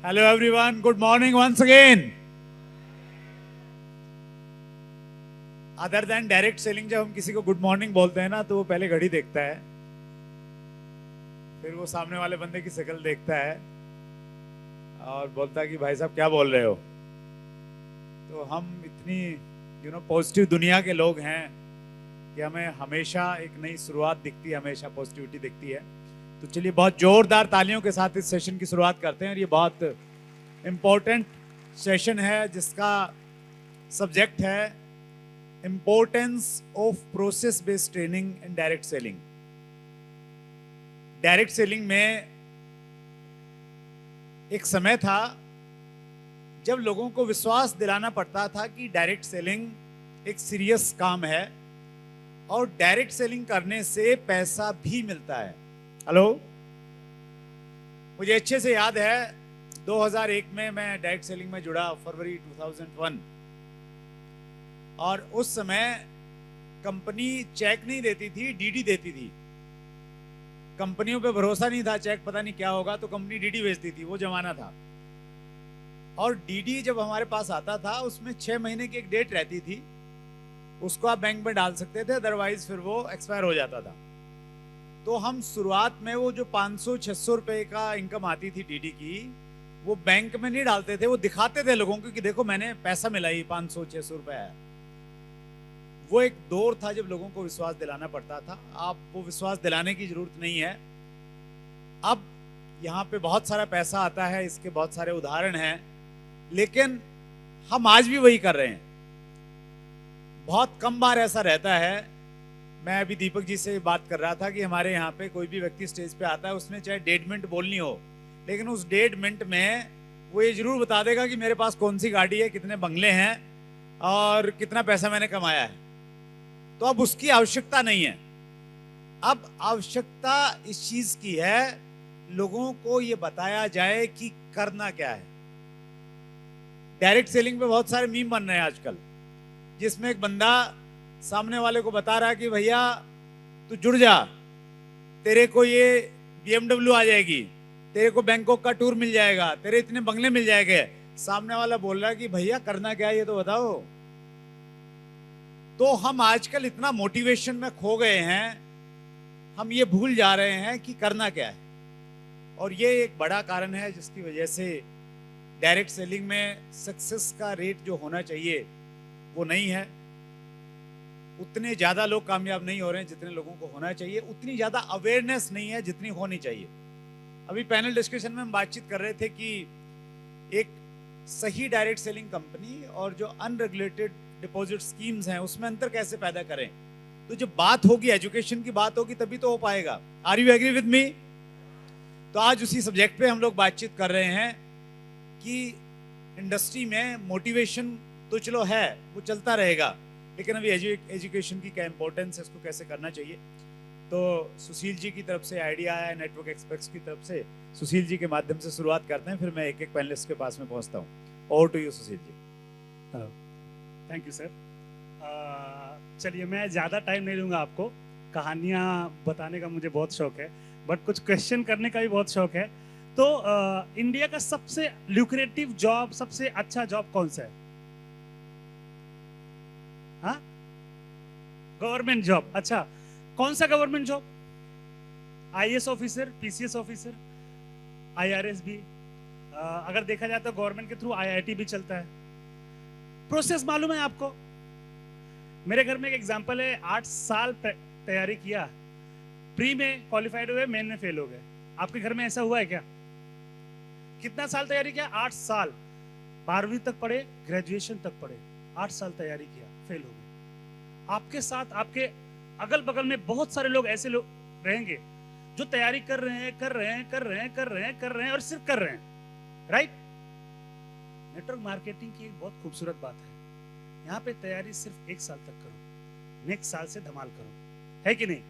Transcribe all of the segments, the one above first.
Hello everyone, good morning once again. Other than direct selling, जब हम किसी को गुड मॉर्निंग बोलते हैं ना तो वो पहले घड़ी देखता है, फिर वो सामने वाले बंदे की शक्ल देखता है और बोलता है कि भाई साहब क्या बोल रहे हो। तो हम इतनी पॉजिटिव दुनिया के लोग हैं कि हमें हमेशा एक नई शुरुआत दिखती है, हमेशा पॉजिटिविटी दिखती है। तो चलिए बहुत जोरदार तालियों के साथ इस सेशन की शुरुआत करते हैं। और ये बहुत इम्पोर्टेंट सेशन है जिसका सब्जेक्ट है importance of process based training in direct selling. Direct selling में एक समय था जब लोगों को विश्वास दिलाना पड़ता था कि डायरेक्ट सेलिंग एक सीरियस काम है और डायरेक्ट सेलिंग करने से पैसा भी मिलता है। हेलो, मुझे अच्छे से याद है 2001 में मैं डायरेक्ट सेलिंग में जुड़ा, फरवरी 2001। और उस समय कंपनी चेक नहीं देती थी, डीडी देती थी। कंपनियों पे भरोसा नहीं था, चेक पता नहीं क्या होगा, तो कंपनी डीडी भेजती थी, वो जमाना था। और डीडी जब हमारे पास आता था उसमें 6 महीने की एक डेट रहती थी, उसको आप बैंक में डाल सकते थे, अदरवाइज फिर वो एक्सपायर हो जाता था। तो हम शुरुआत में वो जो 500-600 रुपए का इनकम आती थी डीडी की, वो बैंक में नहीं डालते थे, वो दिखाते थे लोगों को कि देखो मैंने पैसा मिला ही 500-600 रुपए आया। वो एक दौर था जब लोगों को विश्वास दिलाना पड़ता था। आप वो विश्वास दिलाने की जरूरत नहीं है। अब यहाँ पे बहुत सारा पैसा आता है, इसके बहुत सारे उदाहरण हैं, लेकिन हम आज भी वही कर रहे हैं। बहुत कम बार ऐसा रहता है। मैं अभी दीपक जी से बात कर रहा था कि हमारे यहाँ पे कोई भी व्यक्ति स्टेज पे आता है, उसने चाहे 1.5 मिनट बोलनी हो, लेकिन उस 1.5 मिनट में वो ये जरूर बता देगा कि मेरे पास कौन सी गाड़ी है, कितने बंगले हैं और कितना पैसा मैंने कमाया है। तो अब उसकी आवश्यकता नहीं है। अब आवश्यकता इस चीज की है, लोगों को ये बताया जाए कि करना क्या है। डायरेक्ट सेलिंग पे बहुत सारे मीम बन रहे हैं आजकल, जिसमें एक बंदा सामने वाले को बता रहा है कि भैया तू जुड़ जा, तेरे को ये BMW आ जाएगी, तेरे को बैंकॉक का टूर मिल जाएगा, तेरे इतने बंगले मिल जाएंगे। सामने वाला बोल रहा है कि भैया करना क्या है ये तो बताओ। तो हम आजकल इतना मोटिवेशन में खो गए हैं, हम ये भूल जा रहे हैं कि करना क्या है। और ये एक बड़ा कारण है जिसकी वजह से डायरेक्ट सेलिंग में सक्सेस का रेट जो होना चाहिए वो नहीं है। उतने ज्यादा लोग कामयाब नहीं हो रहे हैं जितने लोगों को होना चाहिए। उतनी ज्यादा अवेयरनेस नहीं है जितनी होनी चाहिए। अभी पैनल डिस्कशन में हम बातचीत कर रहे थे कि एक सही डायरेक्ट सेलिंग कंपनी और जो अनरेगुलेटेड डिपॉजिट स्कीम्स हैं उसमें अंतर कैसे पैदा करें। तो जब बात होगी, एजुकेशन की बात होगी, तभी तो हो पाएगा। Are you agree with me? तो आज उसी सब्जेक्ट पे हम लोग बातचीत कर रहे हैं कि इंडस्ट्री में मोटिवेशन तो चलो है, वो चलता रहेगा, लेकिन अभी एजुकेशन की क्या इंपॉर्टेंस है, इसको कैसे करना चाहिए। तो सुशील जी की तरफ से आइडिया आया, नेटवर्क एक्सपर्ट्स की तरफ से। सुशील जी के माध्यम से शुरुआत करते हैं, फिर मैं एक एक पैनलिस्ट के पास में पहुंचता हूं। Over to you Sushil ji. Thank you sir. चलिए, मैं ज़्यादा टाइम नहीं लूँगा आपको। कहानियाँ बताने का मुझे बहुत शौक है, बट कुछ क्वेश्चन करने का भी बहुत शौक है। तो इंडिया का सबसे ल्यूक्रेटिव जॉब, सबसे अच्छा जॉब कौन सा है? हाँ, गवर्नमेंट जॉब। अच्छा, कौन सा government job? IAS officer, PCS officer, IRS भी। अगर देखा जाए तो गवर्नमेंट के थ्रू IIT भी चलता है। प्रोसेस मालूम है आपको? मेरे घर में एक एग्जांपल है, 8 साल तैयारी किया, प्री में क्वालिफाइड हुए, मेन में फेल हो गए। आपके घर में ऐसा हुआ है क्या? कितना साल तैयारी किया? 8 साल। 12वीं तक पढ़े, ग्रेजुएशन तक पढ़े, 8 साल तैयारी किया, फेल हो गए। आपके साथ, आपके अगल बगल में बहुत सारे लोग ऐसे लोग रहेंगे जो तैयारी कर रहे हैं और सिर्फ कर रहे हैं। राइट? नेटवर्क मार्केटिंग की एक बहुत खूबसूरत बात है, यहाँ पे तैयारी सिर्फ 1 साल तक करो, नेक्स्ट साल से धमाल करो, है कि नहीं?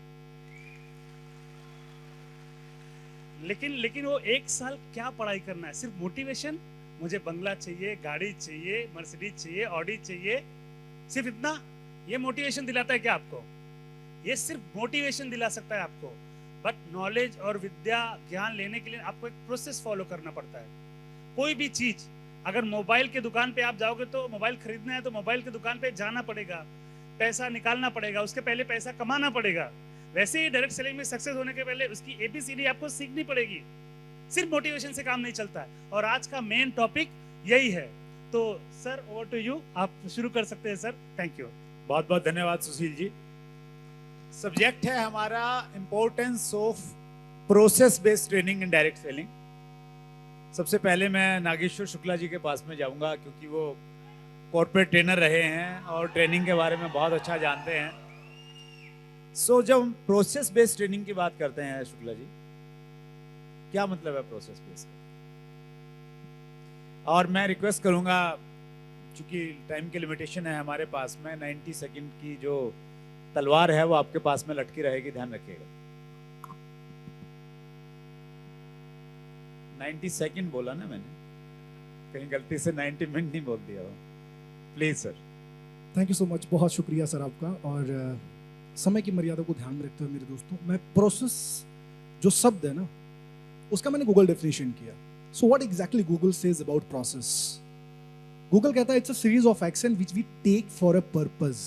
लेकिन वो 1 साल क्या पढ़ाई करना है? सिर्फ मोटिवेशन, मुझे बंगला चाहिए, गाड़ी चाहिए, मर्सिडीज चाहिए, ऑडी चाहिए, सिर्फ इतना? ये मोटिवेशन दिलाता है क्या आपको? ये सिर्फ मोटिवेशन दिला सकता है आपको, बट नॉलेज और विद्या, ज्ञान लेने के लिए आपको एक प्रोसेस फॉलो करना पड़ता है। कोई भी चीज, अगर मोबाइल के दुकान पे आप जाओगे तो मोबाइल खरीदना है तो मोबाइल की दुकान पे जाना पड़ेगा, पैसा निकालना पड़ेगा, उसके पहले पैसा कमाना पड़ेगा। वैसे ही डायरेक्ट सेलिंग में सक्सेस होने के पहले उसकी एबीसीडी आपको सीखनी पड़ेगी। सिर्फ मोटिवेशन से काम नहीं चलता है, और आज का मेन टॉपिक यही है। तो सर ओवर टू यू, आप शुरू कर सकते हैं सर। Thank you. बहुत बहुत धन्यवाद सुशील जी। सब्जेक्ट है हमारा importance of process based training in direct selling. सबसे पहले मैं नागेश्वर शुक्ला जी के पास में जाऊंगा, क्योंकि वो कॉर्पोरेट ट्रेनर रहे हैं और ट्रेनिंग के बारे में बहुत अच्छा जानते हैं। जब हम प्रोसेस बेस्ड ट्रेनिंग की बात करते हैं शुक्ला जी, क्या मतलब है प्रोसेस बेस्ड? और मैं रिक्वेस्ट करूंगा, चूंकि टाइम की लिमिटेशन है हमारे पास में, 90 सेकंड की जो तलवार है वो आपके पास में लटकी रहेगी, ध्यान रखिएगा। 90 सेकंड बोला ना मैंने, कहीं गलती से 90 मिनट नहीं बोल दिया हो। Please sir. Thank you so much, बहुत शुक्रिया सर आपका। और समय की मर्यादा को ध्यान में रखते हुए मेरे दोस्तों, मैं प्रोसेस जो शब्द है ना, उसका मैंने गूगल डेफिनेशन किया। So what exactly Google says about process? Google कहता है it's a series of action which we take for a purpose.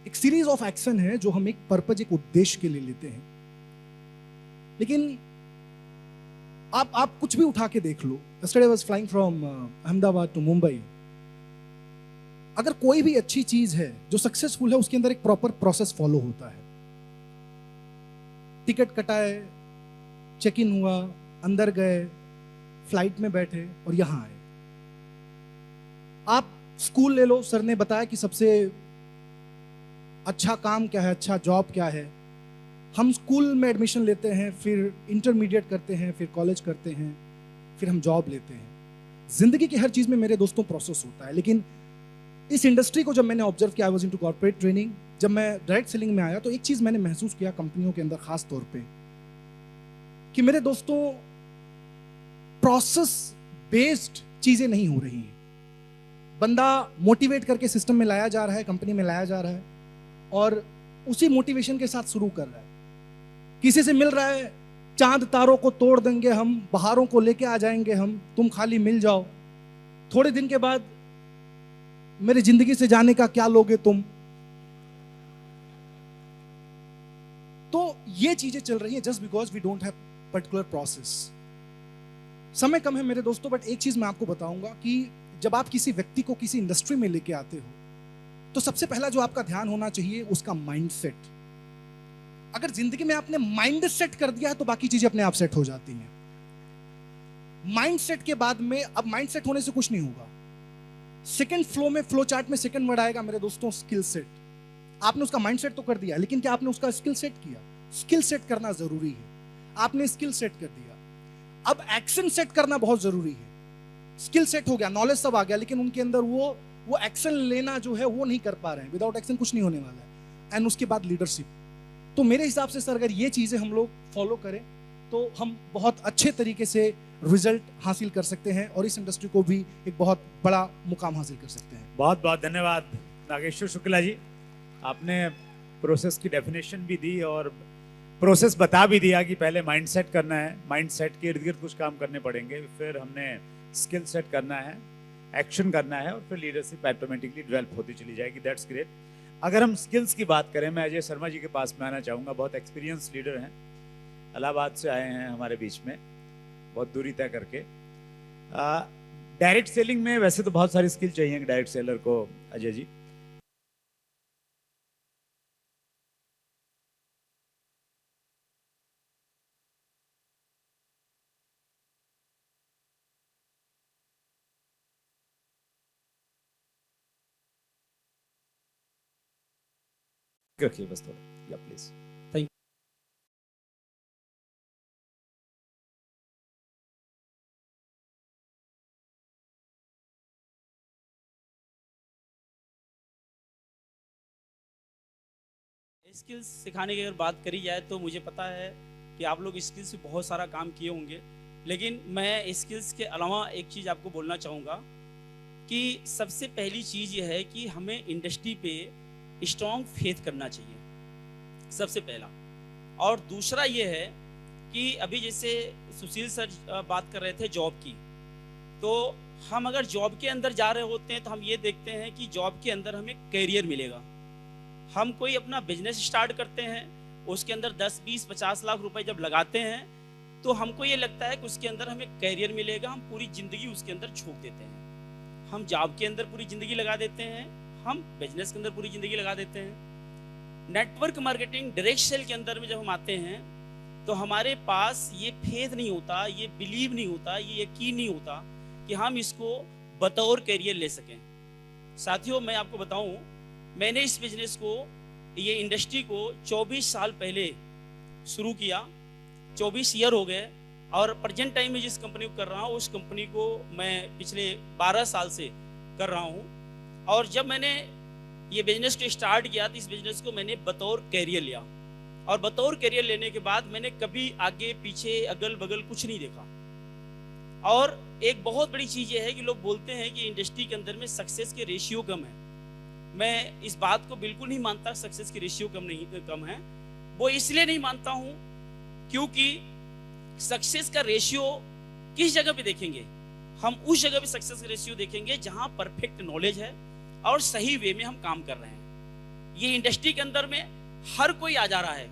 एक सीरीज ऑफ एक्शन है जो हम एक पर्पज, एक उद्देश्य के लिए लेते हैं। लेकिन आप कुछ भी उठा के देख लो। Yesterday I was flying from Ahmedabad to Mumbai. अगर कोई भी अच्छी चीज है जो सक्सेसफुल है, उसके अंदर एक प्रॉपर प्रोसेस फॉलो होता है। टिकट कटाए, चेक इन हुआ, अंदर गए, फ्लाइट में बैठे और यहां आए। आप स्कूल ले लो, सर ने बताया कि सबसे अच्छा काम क्या है, अच्छा जॉब क्या है। हम स्कूल में एडमिशन लेते हैं, फिर इंटरमीडिएट करते हैं, फिर कॉलेज करते हैं, फिर हम जॉब लेते हैं। जिंदगी की हर चीज में मेरे दोस्तों प्रोसेस होता है। लेकिन इस इंडस्ट्री को जब मैंने ऑब्जर्व किया, I was into corporate training, जब मैं डायरेक्ट सेलिंग में आया तो एक चीज मैंने महसूस किया कंपनियों के अंदर खास तौर पे, कि मेरे दोस्तों प्रोसेस बेस्ड चीजें नहीं हो रही हैं। बंदा मोटिवेट करके सिस्टम में लाया जा रहा है, कंपनी में लाया जा रहा है, और उसी मोटिवेशन के साथ शुरू कर रहा है। किसी से मिल रहा है, चांद तारों को तोड़ देंगे हम, बहारों को लेके आ जाएंगे हम, तुम खाली मिल जाओ। थोड़े दिन के बाद मेरी जिंदगी से जाने का क्या लोगे तुम। तो ये चीजें चल रही हैं just because we don't have particular process. समय कम है मेरे दोस्तों, बट एक चीज मैं आपको बताऊंगा कि जब आप किसी व्यक्ति को किसी इंडस्ट्री में लेके आते हो, तो सबसे पहला जो आपका ध्यान होना चाहिए उसका माइंडसेट। अगर जिंदगी में आपने माइंड सेट कर दिया है तो बाकी चीजें अपने आप सेट हो जाती हैं। माइंड सेट के बाद में, अब माइंड सेट होने से कुछ नहीं होगा। सेकंड फ्लो में, फ्लो चार्ट में सेकंड वर्ड आएगा मेरे दोस्तों, स्किल सेट। आपने उसका माइंड सेट तो कर दिया, लेकिन क्या आपने उसका स्किल सेट किया? स्किल सेट करना जरूरी है। आपने स्किल सेट कर दिया, अब एक्शन सेट करना बहुत जरूरी है। स्किल सेट हो गया, नॉलेज सब आ गया, लेकिन उनके अंदर वो एक्शन लेना जो है वो नहीं कर पा रहे हैं। विदाउट एक्शन कुछ नहीं होने वाला है। एंड उसके बाद लीडरशिप। तो मेरे हिसाब से सर, अगर ये चीजें हम लोग फॉलो करें तो हम बहुत अच्छे तरीके से रिजल्ट हासिल कर सकते हैं और इस इंडस्ट्री को भी एक बहुत बड़ा मुकाम हासिल कर सकते हैं। बहुत बहुत धन्यवाद नागेश्वर शुक्ला जी। आपने प्रोसेस की डेफिनेशन भी दी और प्रोसेस बता भी दिया कि पहले माइंड सेट करना है, माइंड सेट के इर्द गिर्द कुछ काम करने पड़ेंगे, फिर हमने स्किल सेट करना है, एक्शन करना है, और फिर लीडरशिप ऑटोमेटिकली डेवलप होती चली जाएगी। That's great. अगर हम स्किल्स की बात करें, मैं अजय शर्मा जी के पास में आना चाहूँगा। बहुत एक्सपीरियंस लीडर हैं, इलाहाबाद से आए हैं हमारे बीच में, बहुत दूरी तय करके। डायरेक्ट सेलिंग में वैसे तो बहुत सारी स्किल चाहिए डायरेक्ट सेलर को, अजय जी। रखिए बस थोड़ा, या प्लीज। स्किल्स सिखाने की अगर बात करी जाए तो मुझे पता है कि आप लोग स्किल्स पे बहुत सारा काम किए होंगे, लेकिन मैं स्किल्स के अलावा एक चीज़ आपको बोलना चाहूँगा कि सबसे पहली चीज़ ये है कि हमें इंडस्ट्री पे स्ट्रॉन्ग फेथ करना चाहिए, सबसे पहला। और दूसरा ये है कि अभी जैसे सुशील सर बात कर रहे थे जॉब की, तो हम अगर जॉब के अंदर जा रहे होते हैं तो हम ये देखते हैं कि जॉब के अंदर हमें कैरियर मिलेगा। हम कोई अपना बिजनेस स्टार्ट करते हैं, उसके अंदर 10, 20, 50 लाख रुपए जब लगाते हैं तो हमको ये लगता है कि उसके अंदर हमें कैरियर मिलेगा, हम पूरी ज़िंदगी उसके अंदर झोंक देते हैं। हम जॉब के अंदर पूरी ज़िंदगी लगा देते हैं, हम बिजनेस के अंदर पूरी ज़िंदगी लगा देते हैं। नेटवर्क मार्केटिंग, डायरेक्ट सेल के अंदर में जब हम आते हैं तो हमारे पास ये फेथ नहीं होता, ये बिलीव नहीं होता, ये यकीन नहीं होता कि हम इसको बतौर कैरियर ले सकें। साथियों, मैं आपको बताऊं, मैंने इस बिजनेस को, ये इंडस्ट्री को 24 साल पहले शुरू किया, 24 ईयर हो गए, और प्रेजेंट टाइम में जिस कंपनी को कर रहा हूँ उस कंपनी को मैं पिछले 12 साल से कर रहा हूँ। और जब मैंने ये बिजनेस को स्टार्ट किया तो इस बिजनेस को मैंने बतौर कैरियर लिया, और बतौर कैरियर लेने के बाद मैंने कभी आगे पीछे अगल बगल कुछ नहीं देखा। और एक बहुत बड़ी चीज़ ये है कि लोग बोलते हैं कि इंडस्ट्री के अंदर में सक्सेस के रेशियो कम है। मैं इस बात को बिल्कुल नहीं मानता सक्सेस की रेशियो कम है। वो इसलिए नहीं मानता हूँ क्योंकि सक्सेस का रेशियो किस जगह पे देखेंगे, हम उस जगह पे सक्सेस का रेशियो देखेंगे जहां परफेक्ट नॉलेज है और सही वे में हम काम कर रहे हैं। ये इंडस्ट्री के अंदर में हर कोई आ जा रहा है,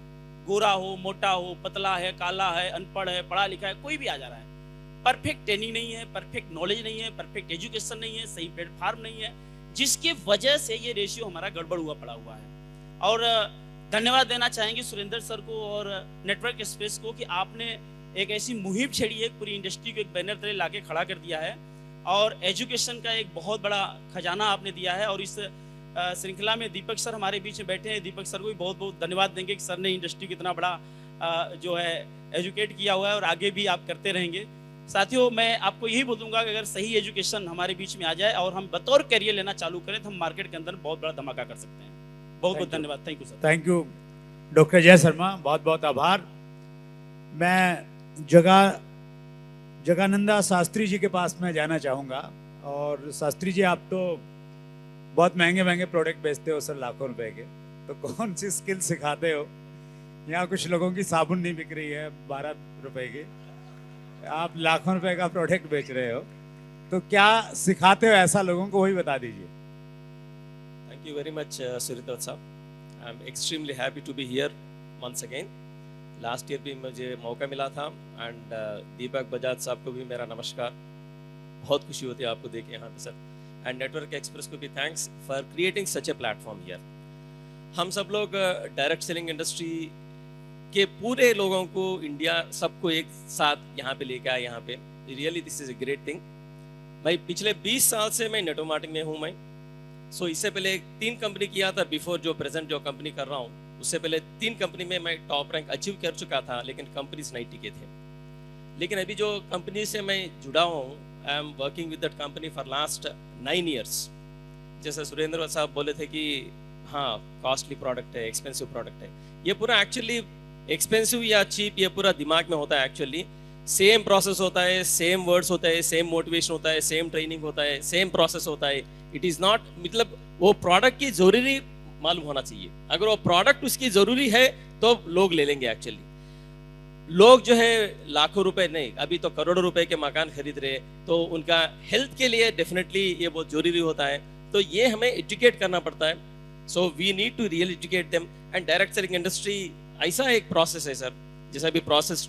गोरा हो, मोटा हो, पतला है, काला है, अनपढ़ है, पढ़ा लिखा है, कोई भी आ जा रहा है। परफेक्ट ट्रेनिंग नहीं है, परफेक्ट नॉलेज नहीं है, परफेक्ट एजुकेशन नहीं है, सही प्लेटफॉर्म नहीं है, जिसकी वजह से ये रेशियो हमारा गड़बड़ हुआ पड़ा हुआ है। और धन्यवाद देना चाहेंगे सुरेंद्र सर को और नेटवर्क स्पेस को कि आपने एक ऐसी मुहिम छेड़ी है, पूरी इंडस्ट्री को एक बैनर तले लाके खड़ा कर दिया है, और एजुकेशन का एक बहुत बड़ा खजाना आपने दिया है। और इस श्रृंखला में दीपक सर हमारे बीच में बैठे हैं, दीपक सर को भी बहुत बहुत धन्यवाद देंगे कि सर ने इंडस्ट्री को इतना बड़ा जो है एजुकेट किया हुआ है, और आगे भी आप करते रहेंगे। साथियों, मैं आपको यही बोलूँगा कि अगर सही एजुकेशन हमारे बीच में आ जाए और हम बतौर कैरियर लेना चालू करें तो हम मार्केट के अंदर बहुत बड़ा धमाका कर सकते हैं। बहुत बहुत धन्यवाद। Thank you sir. Thank you doctor जय शर्मा, बहुत बहुत आभार। मैं जगानंदा शास्त्री जी के पास में जाना चाहूँगा। और शास्त्री जी, आप तो बहुत महंगे महंगे प्रोडक्ट बेचते हो सर, लाखों रुपए के, तो कौन सी स्किल सिखाते हो? यहाँ कुछ लोगों की साबुन नहीं बिक रही है 12 रुपए की, आप लाखों रुपए का प्रोडक्ट बेच रहे हो, तो क्या सिखाते हो ऐसा लोगों को, वही बता दीजिए। Thank you very much, Surit sir. I'm extremely happy to be here once again. Last year भी मुझे मौका मिला था, एंड दीपक बजाज साहब को भी मेरा नमस्कार। बहुत खुशी होती है आपको देख के यहाँ पे सर, एंड नेटवर्क एक्सप्रेस को भी thanks for creating such a platform here. हम सब लोग डायरेक्ट सेलिंग इंडस्ट्री के पूरे लोगों को, इंडिया सबको एक साथ यहाँ पे लेके आए। यहाँ पे really this is a great thing. भाई पिछले 20 साल से मैं नेटवर्क मार्केटिंग में हूँ मैं। सो इससे पहले 3 कंपनी किया था, बिफोर जो प्रेजेंट जो कंपनी कर रहा हूँ उससे पहले 3 कंपनी में मैं टॉप रैंक अचीव कर चुका था, लेकिन कंपनीज नहीं टिके थे। लेकिन अभी जो कंपनी से मैं जुड़ा हूँ, I am working with that company for last 9 years. जैसे सुरेंद्र साहब बोले थे कि हाँ कॉस्टली प्रोडक्ट है, एक्सपेंसिव प्रोडक्ट है, ये पूरा एक्चुअली एक्सपेंसिव या चीप ये पूरा दिमाग में होता है। एक्चुअली सेम प्रोसेस होता है, सेम वर्ड्स होता है, सेम मोटिवेशन होता है, सेम ट्रेनिंग होता है, सेम प्रोसेस होता है। इट इज़ नॉट, मतलब वो प्रोडक्ट की जरूरी मालूम होना चाहिए। अगर वो प्रोडक्ट उसकी जरूरी है तो लोग ले लेंगे। एक्चुअली लोग जो है लाखों रुपए नहीं, अभी तो करोड़ों रुपए के मकान खरीद रहे, तो उनका हेल्थ के लिए डेफिनेटली ये बहुत जरूरी होता है। तो ये हमें एजुकेट करना पड़ता है। So we need to real educate them. And direct selling industry ऐसा एक प्रोसेस है सर, जैसा भी प्रोसेस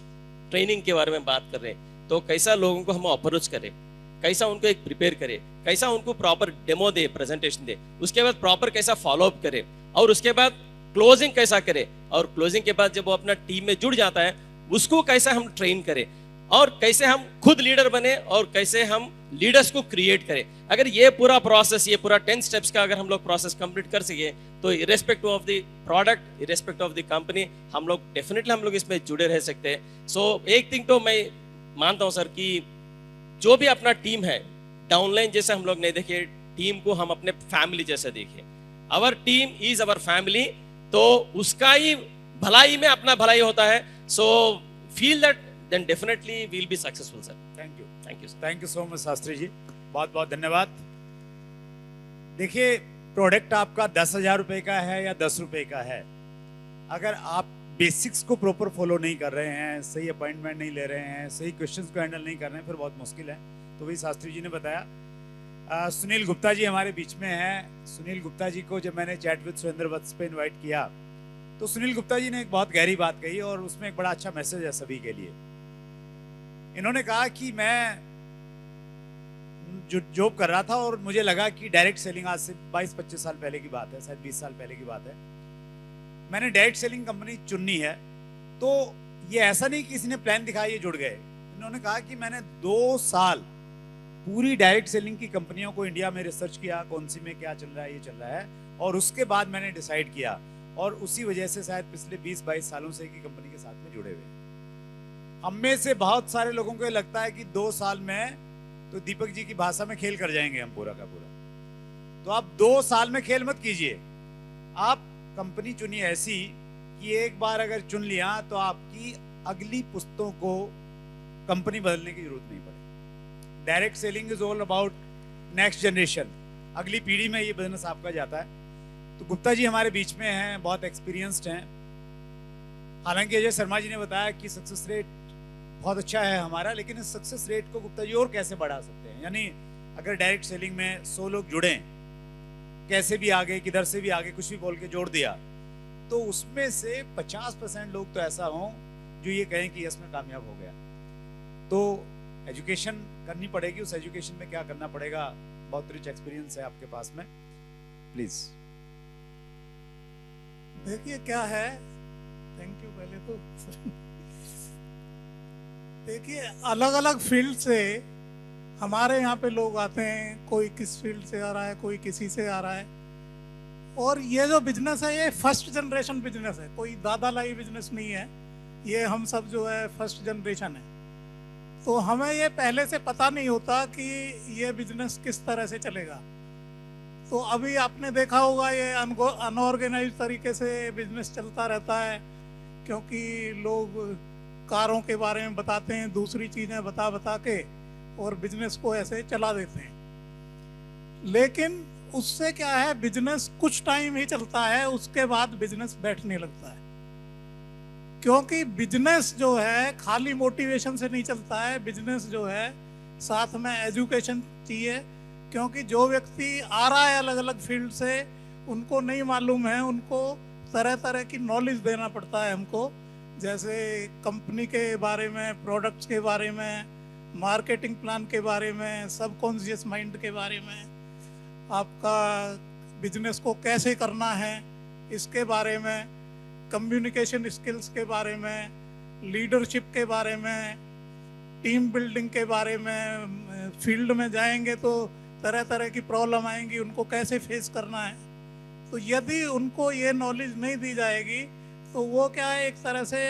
ट्रेनिंग के बारे में बात कर रहे हैं, तो कैसा लोगों को हम अप्रोच करें, कैसा उनको एक प्रिपेयर करे, कैसा उनको प्रॉपर डेमो दे, प्रेजेंटेशन दे, उसके बाद प्रॉपर कैसा फॉलोअप करे, और उसके बाद क्लोजिंग कैसा करे, और क्लोजिंग के बाद जब वो अपना टीम में जुड़ जाता है उसको कैसा हम ट्रेन करें, और कैसे हम खुद लीडर बने, और कैसे हम लीडर्स को क्रिएट करें। अगर ये पूरा प्रोसेस, ये पूरा 10 स्टेप्स का अगर हम लोग प्रोसेस कंप्लीट कर सके, तो irrespective of the product, irrespective of the company, हम लोग डेफिनेटली हम लोग इसमें जुड़े रह सकते हैं। सो एक थिंग तो मैं मानता हूँ सर कि जो भी अपना टीम है, डाउनलाइन जैसे हम लोग नहीं देखे, टीम को हम अपने फैमिली जैसे देखें। Our team is our family, तो उसका ही भलाई में अपना भलाई होता है। So feel that, then definitely will be successful sir. Thank you, thank you sir. Thank you so much Shastri ji, बहुत बहुत धन्यवाद। देखिए, प्रोडक्ट आपका 10,000 रुपए का है या 10 रुपए का है, अगर आप बेसिक्स को प्रॉपर फॉलो नहीं कर रहे हैं, सही अपॉइंटमेंट नहीं ले रहे हैं, सही क्वेश्चंस को हैंडल नहीं कर रहे हैं, फिर बहुत मुश्किल है। तो वही शास्त्री जी ने बताया। सुनील गुप्ता जी हमारे बीच में हैं। सुनील गुप्ता जी को जब मैंने चैट विद सुरेंद्र वत्स पे इनवाइट किया तो सुनील गुप्ता जी ने एक बहुत गहरी बात कही और उसमें एक बड़ा अच्छा मैसेज है सभी के लिए। इन्होंने कहा कि मैं जो जॉब कर रहा था और मुझे लगा कि डायरेक्ट सेलिंग, आज से 22-25 साल पहले की बात है, शायद 20 साल पहले की बात है, मैंने डायरेक्ट सेलिंग कंपनी चुननी है। तो ये ऐसा नहीं कि किसी ने प्लान दिखाया ये जुड़ गए। इन्होंने कहा कि मैंने 2 साल पूरी डायरेक्ट सेलिंग की कंपनियों को इंडिया में रिसर्च किया, कौन सी में क्या चल रहा है, ये चल रहा है, और उसके बाद मैंने डिसाइड किया, और उसी वजह से शायद पिछले 20-22 सालों से की कंपनी के साथ में जुड़े हुए हैं। हम में से बहुत सारे लोगों को लगता है कि 2 साल में तो दीपक जी की भाषा में खेल कर जाएंगे हम पूरा का पूरा। तो आप 2 साल में खेल मत कीजिए। आप कंपनी चुनिए ऐसी कि एक बार अगर चुन लिया तो आपकी अगली पुश्तों को कंपनी बदलने की जरूरत नहीं पड़े। Direct selling is all about next generation, अगली पीढ़ी में ये बिजनेस आपका जाता है। तो गुप्ता जी हमारे बीच में हैं, बहुत एक्सपीरियंस्ड हैं। हालांकि अजय शर्मा जी ने बताया कि सक्सेस रेट बहुत अच्छा है हमारा, लेकिन इस सक्सेस रेट को गुप्ता जी और कैसे बढ़ा सकते हैं? यानी अगर डायरेक्ट सेलिंग में 100 लोग जुड़े, कैसे भी आगे, किधर से भी आगे, कुछ भी बोल के जोड़ दिया, तो उसमें से 50% लोग तो ऐसा हों जो ये कहें कि यस मैं कामयाब हो गया। तो एजुकेशन करनी पड़ेगी। उस एजुकेशन में क्या करना पड़ेगा? बहुत रिच एक्सपीरियंस है आपके पास में, प्लीज। देखिए क्या है, थैंक यू। पहले तो देखिए अलग अलग फील्ड से हमारे यहाँ पे लोग आते हैं, कोई किस फील्ड से आ रहा है, कोई किसी से आ रहा है। और ये जो बिजनेस है ये फर्स्ट जनरेशन बिजनेस है, कोई दादा लाई बिजनेस नहीं है। ये हम सब जो है फर्स्ट जनरेशन है। तो हमें ये पहले से पता नहीं होता कि ये बिजनेस किस तरह से चलेगा। तो अभी आपने देखा होगा ये अनऑर्गेनाइज तरीके से बिजनेस चलता रहता है, क्योंकि लोग कारों के बारे में बताते हैं, दूसरी चीज़ें बता बता के, और बिजनेस को ऐसे चला देते हैं। लेकिन उससे क्या है, बिजनेस कुछ टाइम ही चलता है, उसके बाद बिजनेस बैठने लगता है। क्योंकि बिजनेस जो है खाली मोटिवेशन से नहीं चलता है। बिजनेस जो है साथ में एजुकेशन चाहिए, क्योंकि जो व्यक्ति आ रहा है अलग अलग फील्ड से, उनको नहीं मालूम है, उनको तरह तरह की नॉलेज देना पड़ता है हमको, जैसे कंपनी के बारे में, प्रोडक्ट्स के बारे में, मार्केटिंग प्लान के बारे में, सबकॉन्शियस माइंड के बारे में, आपका बिजनेस को कैसे करना है इसके बारे में, कम्युनिकेशन स्किल्स के बारे में, लीडरशिप के बारे में, टीम बिल्डिंग के बारे में। फील्ड में जाएंगे तो तरह तरह की प्रॉब्लम आएंगी, उनको कैसे फेस करना है। तो यदि उनको ये नॉलेज नहीं दी जाएगी तो वो क्या है, एक तरह से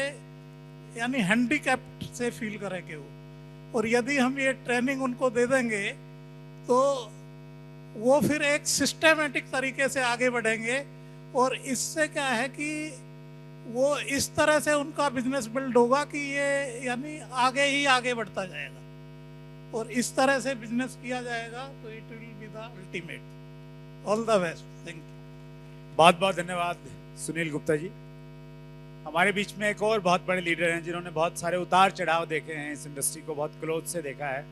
यानी हैंडीकैप्ड से फील करेंगे वो। और यदि हम ये ट्रेनिंग उनको दे देंगे तो वो फिर एक सिस्टमेटिक तरीके से आगे बढ़ेंगे, और इससे क्या है कि वो इस तरह से उनका बिजनेस बिल्ड होगा कि ये यानी आगे ही आगे बढ़ता जाएगा, और इस तरह से बिजनेस किया जाएगा तो it will be the ultimate. All the best, thank you. बहुत बहुत धन्यवाद सुनील गुप्ता जी। हमारे बीच में एक और बहुत बड़े लीडर हैं जिन्होंने बहुत सारे उतार चढ़ाव देखे हैं, इस इंडस्ट्री को बहुत क्लोज से देखा है।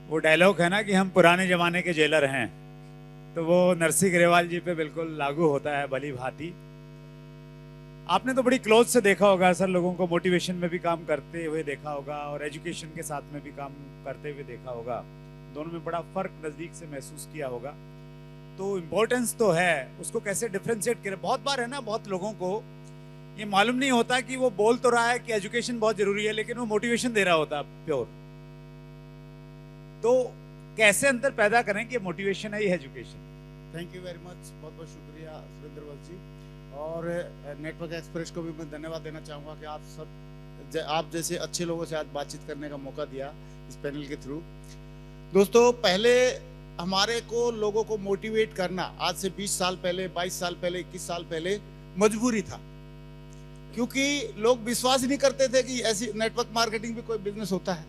वो डायलॉग है ना कि हम पुराने जमाने के जेलर हैं, तो वो नरसिंह ग्रेवाल जी पे बिल्कुल लागू होता है भली भांति। आपने तो बड़ी क्लोज से देखा होगा सर, लोगों को मोटिवेशन में भी काम करते हुए देखा होगा और एजुकेशन के साथ में भी काम करते हुए देखा होगा। दोनों में बड़ा फर्क नजदीक से महसूस किया होगा। तो इम्पोर्टेंस तो है, उसको कैसे डिफ्रेंशिएट करें। बहुत बार है ना, बहुत लोगों को ये मालूम नहीं होता कि वो बोल तो रहा है कि एजुकेशन बहुत जरूरी है, लेकिन वो मोटिवेशन दे रहा होता प्योर। तो कैसे अंतर पैदा करें कि मोटिवेशन है ये education. Thank you very much, बहुत बहुत शुक्रिया सुरेंद्र वत्स जी। और नेटवर्क एक्सप्रेस को भी मैं धन्यवाद देना चाहूँगा कि आप जैसे अच्छे लोगों से आज बातचीत करने का मौका दिया इस पैनल के थ्रू। दोस्तों, पहले हमारे को लोगों को मोटिवेट करना आज से 20 साल पहले, 22 साल पहले, 21 साल पहले मजबूरी था, क्योंकि लोग विश्वास ही नहीं करते थे कि ऐसी नेटवर्क मार्केटिंग भी कोई बिजनेस होता है।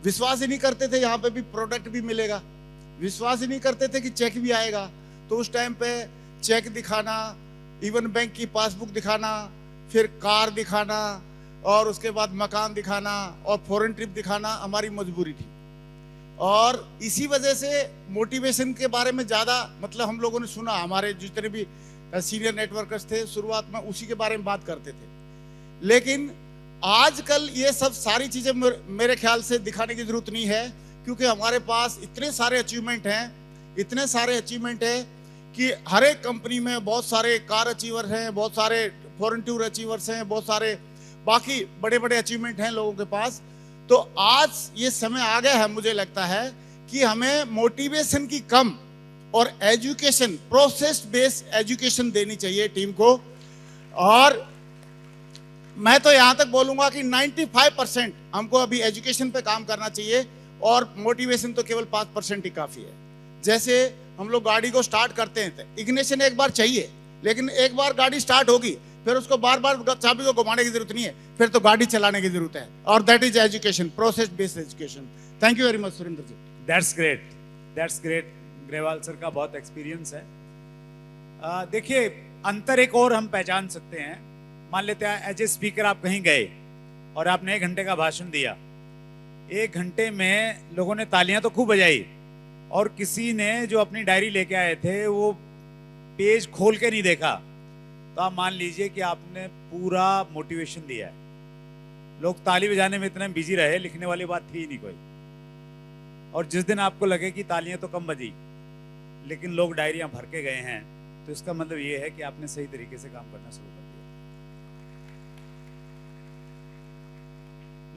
विश्वास ही नहीं करते थे यहाँ पे भी प्रोडक्ट भी मिलेगा। विश्वास ही नहीं करते थे कि चेक भी आएगा। तो उस टाइम पे चेक दिखाना, इवन बैंक की पासबुक दिखाना, फिर कार दिखाना और उसके बाद मकान दिखाना और फॉरेन ट्रिप दिखाना हमारी मजबूरी थी। और इसी वजह से मोटिवेशन के बारे में ज़्यादा मतलब हम लोगों ने सुना, हमारे जितने भी सीनियर नेटवर्कर्स थे शुरुआत में उसी के बारे में बात करते थे। लेकिन आजकल ये सब सारी चीज़ें मेरे ख्याल से दिखाने की ज़रूरत नहीं है, क्योंकि हमारे पास इतने सारे अचीवमेंट हैं कि हर एक कंपनी में बहुत सारे कार अचीवर हैं, बहुत सारे फॉरेन टूर अचीवर्स हैं, बहुत सारे बाकी बड़े बड़े अचीवमेंट हैं लोगों के पास। तो आज ये समय आ गया है, मुझे लगता है कि हमें मोटिवेशन की कम और एजुकेशन, प्रोसेस बेस्ड एजुकेशन देनी चाहिए टीम को। और मैं तो यहां तक बोलूंगा कि 95% हमको अभी एजुकेशन पे काम करना चाहिए और मोटिवेशन तो केवल 5% ही काफी है। जैसे हम लोग गाड़ी को स्टार्ट करते हैं तो इग्निशन एक बार चाहिए, लेकिन एक बार गाड़ी स्टार्ट होगी फिर उसको बार बार चाबी को घुमाने की जरूरत नहीं है, फिर तो गाड़ी चलाने की जरूरत है। और that is education, process based education. Thank you very much Surender ji. That's great. Grewal sir का बहुत एक्सपीरियंस है। देखिए, अंतर एक और हम पहचान सकते हैं। मान लेते हैं एज ए स्पीकर आप कहीं गए और आपने 1 घंटे का भाषण दिया। 1 घंटे में लोगों ने तालियां तो खूब बजाई, और किसी ने जो अपनी डायरी लेके आए थे वो पेज खोल के नहीं देखा, तो आप मान लीजिए कि आपने पूरा मोटिवेशन दिया है। लोग ताली बजाने में इतने बिजी रहे, लिखने वाली बात थी ही नहीं कोई। और जिस दिन आपको लगे कि तालियां तो कम बजी लेकिन लोग डायरियां भर के गए हैं, तो इसका मतलब ये है कि आपने सही तरीके से काम करना शुरू कर दिया।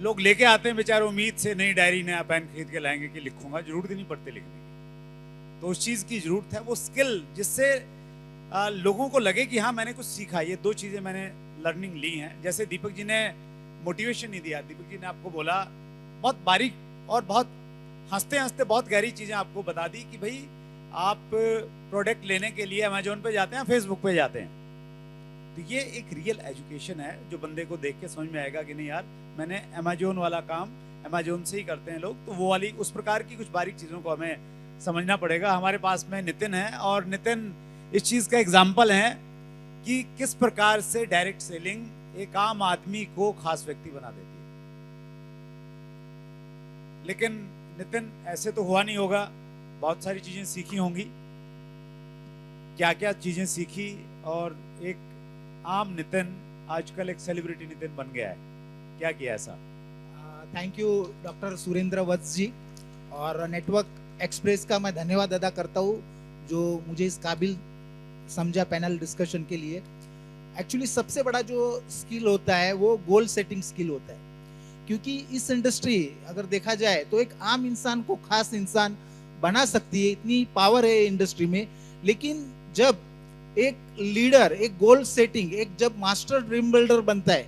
लोग लेके आते हैं बेचारे उम्मीद से, नई डायरी नया पेन खरीद के लाएंगे कि लिखूंगा, जरूरत ही नहीं पड़ती लिखने की। तो उस चीज की जरूरत है, वो स्किल जिससे लोगों को लगे कि हाँ मैंने कुछ सीखा। ये 2 चीजें मैंने लर्निंग ली हैं। जैसे दीपक जी ने मोटिवेशन नहीं दिया, दीपक जी ने आपको बोला बहुत बारीक और बहुत हंसते हंसते बहुत गहरी चीजें आपको बता दी कि भाई आप प्रोडक्ट लेने के लिए अमेजोन पे जाते हैं, फेसबुक पे जाते हैं। तो ये एक रियल एजुकेशन है जो बंदे को देख के समझ में आएगा कि नहीं यार, मैंने अमेजोन वाला काम अमेजोन से ही करते हैं लोग, तो वो वाली उस प्रकार की कुछ बारीक चीजों को हमें समझना पड़ेगा। हमारे पास में नितिन है, और नितिन इस चीज का एग्जाम्पल है कि किस प्रकार से डायरेक्ट सेलिंग एक आम आदमी को खास व्यक्ति बना देती है। लेकिन नितिन ऐसे तो हुआ नहीं होगा, बहुत सारी चीजें सीखी होंगी। क्या क्या चीजें सीखी, और एक आम नितिन आजकल एक सेलिब्रिटी नितिन बन गया है, क्या किया ऐसा? थैंक यू डॉक्टर सुरेंद्र वत्स जी, और नेटवर्क एक्सप्रेस का मैं धन्यवाद अदा करता हूँ जो मुझे इस काबिल समझा पैनल डिस्कशन के लिए। एक्चुअली सबसे बड़ा जो स्किल होता है वो गोल सेटिंग स्किल होता है, क्योंकि इस इंडस्ट्री अगर देखा जाए तो एक आम इंसान को खास इंसान बना सकती है, इतनी पावर है इंडस्ट्री में। लेकिन जब एक लीडर, एक गोल सेटिंग, एक जब मास्टर ड्रीम बिल्डर बनता है,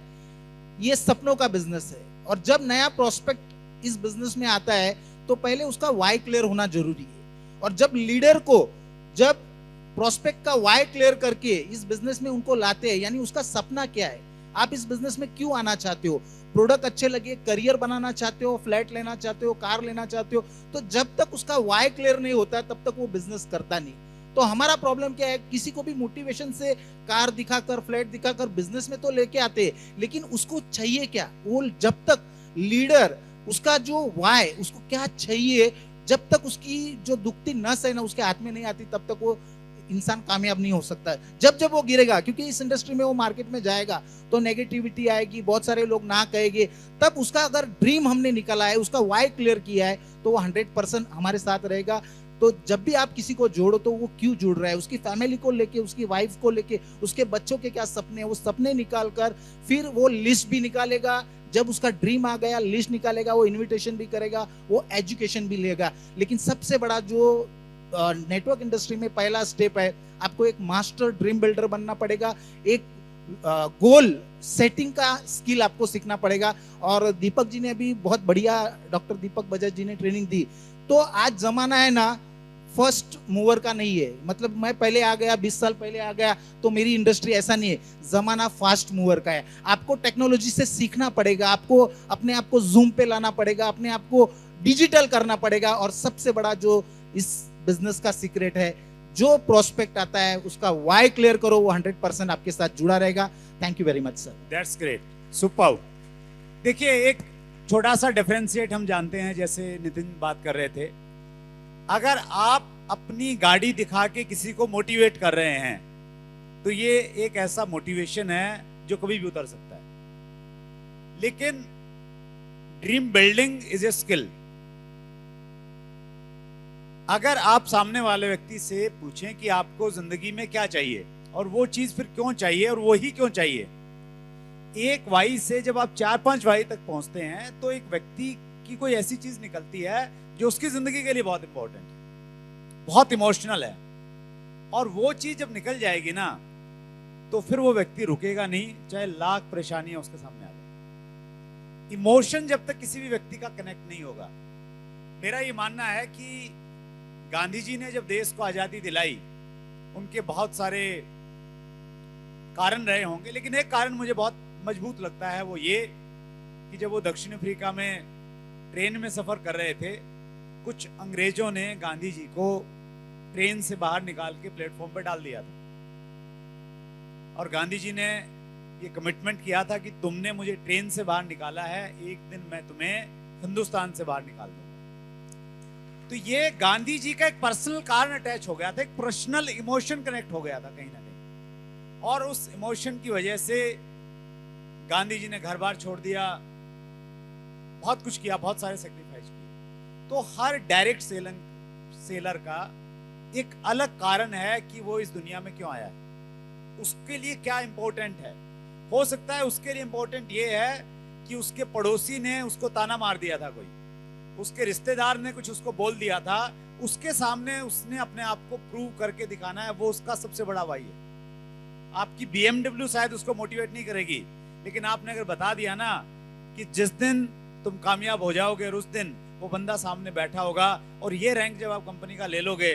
ये सपनों का बिजनेस है। और जब नया प्रोस्पेक्ट इस बिजनेस में आता है तो पहले उसका वाई क्लियर होना जरूरी है। और जब लीडर को, जब प्रोस्पेक्ट का वाई क्लियर करके इस बिजनेस में उनको लाते हैं, यानी उसका सपना क्या है, आप इस बिजनेस में क्यों आना चाहते हो, प्रोडक्ट अच्छे लगे, करियर बनाना चाहते हो, फ्लैट लेना चाहते हो, कार लेना चाहते हो, तो जब तक उसका वाई क्लियर नहीं होता तब तक वो बिजनेस करता नहीं। तो हमारा प्रॉब्लम क्या है, किसी को भी मोटिवेशन से कार दिखाकर, फ्लैट दिखाकर बिजनेस में तो लेके आते हैं, लेकिन उसको चाहिए क्या, वो जब तक लीडर उसका जो वाई, उसको क्या चाहिए, जब तक उसकी जो दुखती नस है ना उसके हाथ में नहीं आती, तब तक वो इंसान कामयाब नहीं हो सकता। जब जब वो गिरेगा, क्योंकि इस इंडस्ट्री में वो मार्केट में जाएगा तो नेगेटिविटी आएगी, बहुत सारे लोग ना कहेंगे, तब उसका अगर ड्रीम हमने निकाला है, उसका वाई क्लियर किया है, तो वो 100% हमारे साथ रहेगा। तो जब भी आप किसी को जोड़ो तो वो क्यों जुड़ रहा है, उसकी फैमिली को लेके, उसकी वाइफ को लेके, उसके बच्चों के क्या सपने हैं, वो सपने निकाल कर फिर वो लिस्ट भी निकालेगा। जब उसका ड्रीम आ गया, लिस्ट निकालेगा, वो इनविटेशन भी करेगा, वो एजुकेशन भी लेगा। लेकिन सबसे बड़ा जो नेटवर्क इंडस्ट्री में पहला स्टेप है, आपको एक मास्टर ड्रीम बिल्डर बनना पड़ेगा, एक गोल सेटिंग का स्किल आपको सीखना पड़ेगा। और दीपक जी ने भी बहुत बढ़िया, डॉक्टर दीपक बजाज जी ने ट्रेनिंग दी। तो आज जमाना है ना फर्स्ट मूवर का नहीं है, मतलब मैं पहले आ गया, 20 साल पहले आ गया तो मेरी इंडस्ट्री, ऐसा नहीं है। जमाना फास्ट मूवर का है, आपको टेक्नोलॉजी से सीखना पड़ेगा, आपको अपने आप को जूम पे लाना पड़ेगा, अपने आप को डिजिटल करना पड़ेगा। और सबसे बड़ा जो इस बिजनेस का सीक्रेट है, जो प्रोस्पेक्ट आता है उसका वाई क्लियर करो, वो 100% आपके साथ जुड़ा रहेगा। Thank you very much sir. That's great, super. देखिए, एक छोटा सा डिफरेंशिएट हम जानते हैं, जैसे नितिन बात कर रहे थे, अगर आप अपनी गाड़ी दिखा के किसी को मोटिवेट कर रहे हैं तो ये एक ऐसा मोटिवेशन है जो कभी भी उतर सकता है। लेकिन dream building is a skill. अगर आप सामने वाले व्यक्ति से पूछें कि आपको जिंदगी में क्या चाहिए और वो चीज फिर क्यों चाहिए और वो ही क्यों चाहिए, एक वाई से जब आप 4-5 वाई तक पहुंचते हैं तो एक व्यक्ति की कोई ऐसी चीज निकलती है जो उसकी जिंदगी के लिए बहुत इंपॉर्टेंट है, बहुत इमोशनल है, और वो चीज जब निकल जाएगी ना तो फिर वो व्यक्ति रुकेगा नहीं, चाहे लाख परेशानियां उसके सामने आ जाए। इमोशन जब तक किसी भी व्यक्ति का कनेक्ट नहीं होगा, मेरा ये मानना है कि गांधी जी ने जब देश को आजादी दिलाई, उनके बहुत सारे कारण रहे होंगे, लेकिन एक कारण मुझे बहुत मजबूत लगता है, वो ये कि जब वो दक्षिण अफ्रीका में ट्रेन में सफर कर रहे थे, कुछ अंग्रेजों ने गांधी जी को ट्रेन से बाहर निकाल के प्लेटफॉर्म पर डाल दिया था, और गांधी जी ने ये कमिटमेंट किया था कि तुमने मुझे ट्रेन से बाहर निकाला है, एक दिन मैं तुम्हें हिंदुस्तान से बाहर निकाल दूंगा। तो ये गांधी जी का एक पर्सनल कारण अटैच हो गया था, एक पर्सनल इमोशन कनेक्ट हो गया था कहीं ना कहीं, और उस इमोशन की वजह से गांधी जी ने घर बार छोड़ दिया, बहुत कुछ किया, बहुत सारे सेक्रीफाइस किए। तो हर डायरेक्ट सेलर का एक अलग कारण है कि वो इस दुनिया में क्यों आया है, उसके लिए क्या इंपॉर्टेंट है। हो सकता है उसके लिए इंपॉर्टेंट ये है कि उसके पड़ोसी ने उसको ताना मार दिया था, कोई उसके रिश्तेदार ने कुछ उसको बोल दिया था, उसके सामने उसने अपने आप को प्रूव करके दिखाना है, वो उसका सबसे बड़ा भाई है। आपकी BMW शायद उसको मोटिवेट नहीं करेगी, लेकिन आपने अगर बता दिया ना कि जिस दिन तुम कामयाब हो जाओगे और उस दिन वो बंदा सामने बैठा होगा और ये रैंक जब आप कंपनी का ले लोगे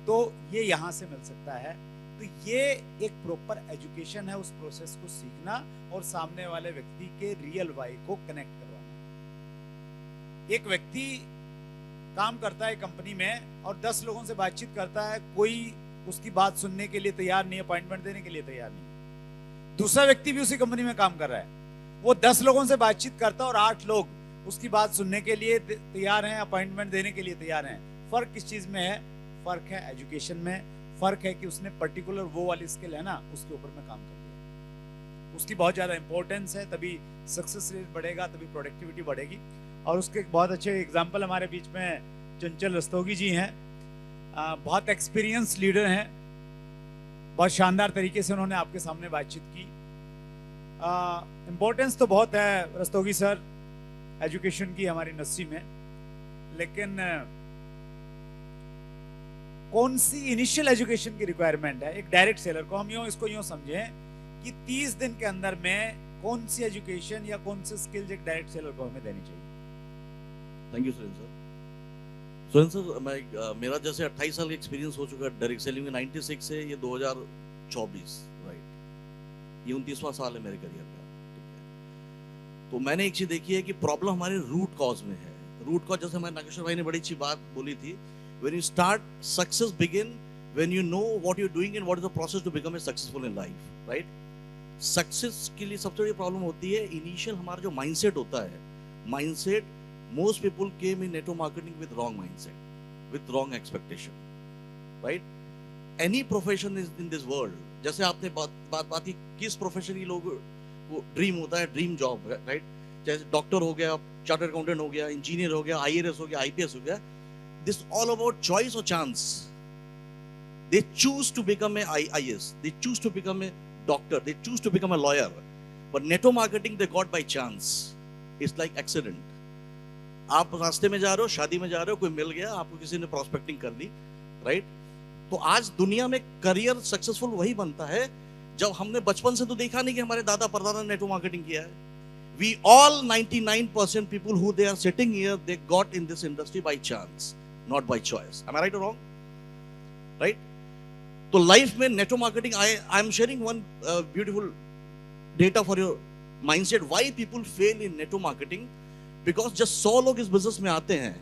तो ये यहां से मिल सकता है। तो ये एक प्रॉपर एजुकेशन है, उस प्रोसेस को सीखना और सामने वाले व्यक्ति के रियल वाई को कनेक्ट करवाना। एक व्यक्ति काम करता है कंपनी में और 10 लोगों से बातचीत करता है, कोई उसकी बात सुनने के लिए तैयार नहीं है, अपॉइंटमेंट देने के लिए तैयार नहीं है। दूसरा व्यक्ति भी उसी कंपनी में काम कर रहा है, वो 10 लोगों से बातचीत करता है और 8 लोग उसकी बात सुनने के लिए तैयार हैं, अपॉइंटमेंट देने के लिए तैयार हैं। फर्क किस चीज में है? फर्क है एजुकेशन में, फर्क है कि उसने पर्टिकुलर वो वाली स्किल है ना, उसके ऊपर में काम कर लिया, उसकी बहुत ज्यादा इंपॉर्टेंस है, तभी सक्सेस रेट बढ़ेगा, तभी प्रोडक्टिविटी बढ़ेगी। और उसके एक बहुत अच्छे एग्जाम्पल हमारे बीच में चंचल रस्तोगी जी हैं, बहुत एक्सपीरियंस लीडर हैं, बहुत शानदार तरीके से उन्होंने आपके सामने बातचीत की। इम्पोर्टेंस तो बहुत है रस्तोगी सर एजुकेशन की हमारी इंडस्ट्री में, लेकिन कौन सी इनिशियल एजुकेशन की रिक्वायरमेंट है एक डायरेक्ट सेलर को? हम इसको यूं समझें कि 30 दिन के अंदर में कौन सी एजुकेशन या कौन सी स्किल्स एक डायरेक्ट सेलर को हमें देनी चाहिए? Thank you Surendra sir. Surendra sir, मैं मेरा जैसे 28 साल का एक्सपीरियंस हो चुका है डायरेक्ट सेलिंग में, 96 से ये 2024, राइट, ये 29वां साल है मेरे करियर का, ठीक है। तो मैंने एक चीज देखी है कि प्रॉब्लम हमारे रूट कॉज में है। रूट कॉज, जैसे हमारे नागेश्वर भाई ने बड़ी अच्छी बात बोली थी, when you start, success begin when you know what you're doing and what is the process to become a successful in life, right? Success के लिए सबसे बड़ी प्रॉब्लम होती है इनिशियल हमारा जो माइंडसेट होता है। Mindset, most people came in network marketing with wrong mindset, with wrong expectation, right? Any profession is in this world, जैसे आपने बात की किस प्रोफेशन की लोग को ड्रीम होता है, ड्रीम जॉब, राइट? जैसे डॉक्टर हो गया, चार्टर्ड अकाउंटेंट हो गया, इंजीनियर हो गया, IAS हो गया, IPS हो गया। This all about choice or chance. They choose to become a IAS, they choose to become a doctor, they choose to become a lawyer, but network marketing they got by chance. It's like accident. आप रास्ते में जा रहे हो, शादी में जा रहे हो, कोई मिल गया आपको, किसी ने प्रोस्पेक्टिंग कर ली, राइट? तो आज दुनिया में करियर सक्सेसफुल वही बनता है जब हमने बचपन से तो देखा नहीं कि हमारे दादा परदादा ने नेटवर्क मार्केटिंग किया है। We all 99% people who they are sitting here, they got in this industry by chance, not by choice. Am I right or wrong? Right? तो लाइफ में network marketing, I am sharing one beautiful data for your mindset. Why people fail in network marketing? Because जब 100 लोग इस business में आते हैं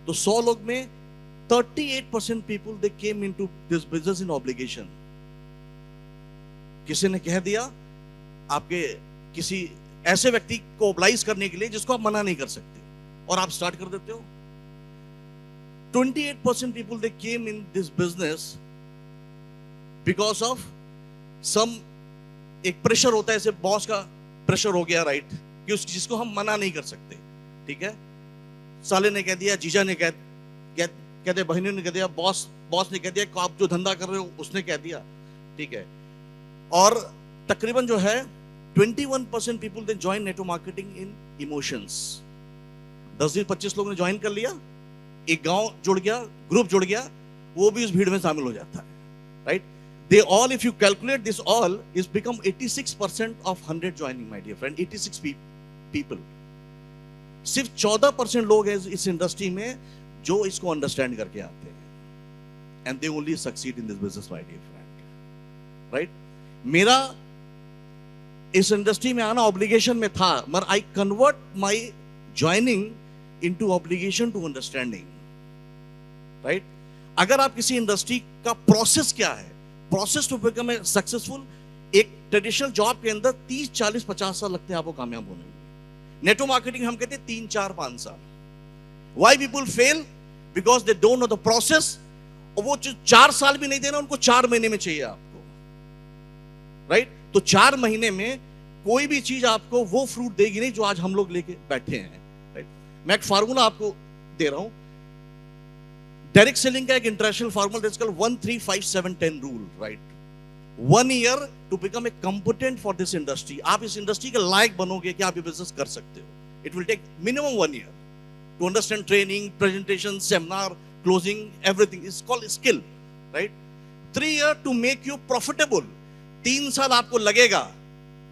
तो 100 लोग में 38% people they came into this business in obligation. किसी ने कह दिया आपके किसी ऐसे व्यक्ति को ओब्लाइज करने के लिए जिसको आप मना नहीं कर सकते, और आप स्टार्ट कर देते हो. 28% people they came in this business because of some एक प्रेशर होता है, जैसे बॉस का प्रेशर हो गया, राइट, कि उस चीज को हम मना नहीं कर सकते. ठीक है, साले ने कह दिया, जीजा ने कहते बहनों ने कह दिया, बॉस ने कह दिया, आप जो धंधा कर रहे हो उसने कह दिया. ठीक है, और तकरीबन जो है 21% people they join network marketing in emotions. 10-25 लोगों ने ज्वाइन कर लिया, एक गांव जुड़ गया, ग्रुप जुड़ गया, वो भी उस भीड़ में शामिल हो जाता है, right. They all, if you calculate this all, is become 86% of 100 joining, my dear friend. 86 people. सिर्फ 14% लोग हैं इस इंडस्ट्री में जो इसको अंडरस्टैंड करके आते हैं, and they only succeed in this business, my dear friend. Right? मेरा इस इंडस्ट्री में आना ऑब्लिगेशन में था, मगर I convert my joining into obligation to understanding. Right? अगर आप किसी इंडस्ट्री का प्रोसेस क्या है, process to become a successful, एक ट्रेडिशनल जॉब के अंदर 30, 40, 50 साल लगते हैं आपको कामयाब होने में. नेटवर्क मार्केटिंग हम कहते हैं 3, 4, 5 साल. Why people fail? Because they don't know the process. और वो 4 साल भी नहीं देना, उनको 4 महीने में चाहिए आपको, राइट. तो 4 महीने में कोई भी चीज आपको वो फ्रूट देगी नहीं जो आज हम लोग लेके बैठे हैं, राइट. मैं एक फार्मूला आपको दे रहा हूं, डायरेक्ट सेलिंग का एक international formula, that's called 1-3-5-7-10 rule, right. 1 year to become a competent for this industry. आप इस इंडस्ट्री के लायक बनोगे कि आप ये बिजनेस कर सकते हो. It will take minimum 1 year to understand training, presentation, seminar, closing, everything is called skill, right. 3 year to make you profitable. 3 साल आपको लगेगा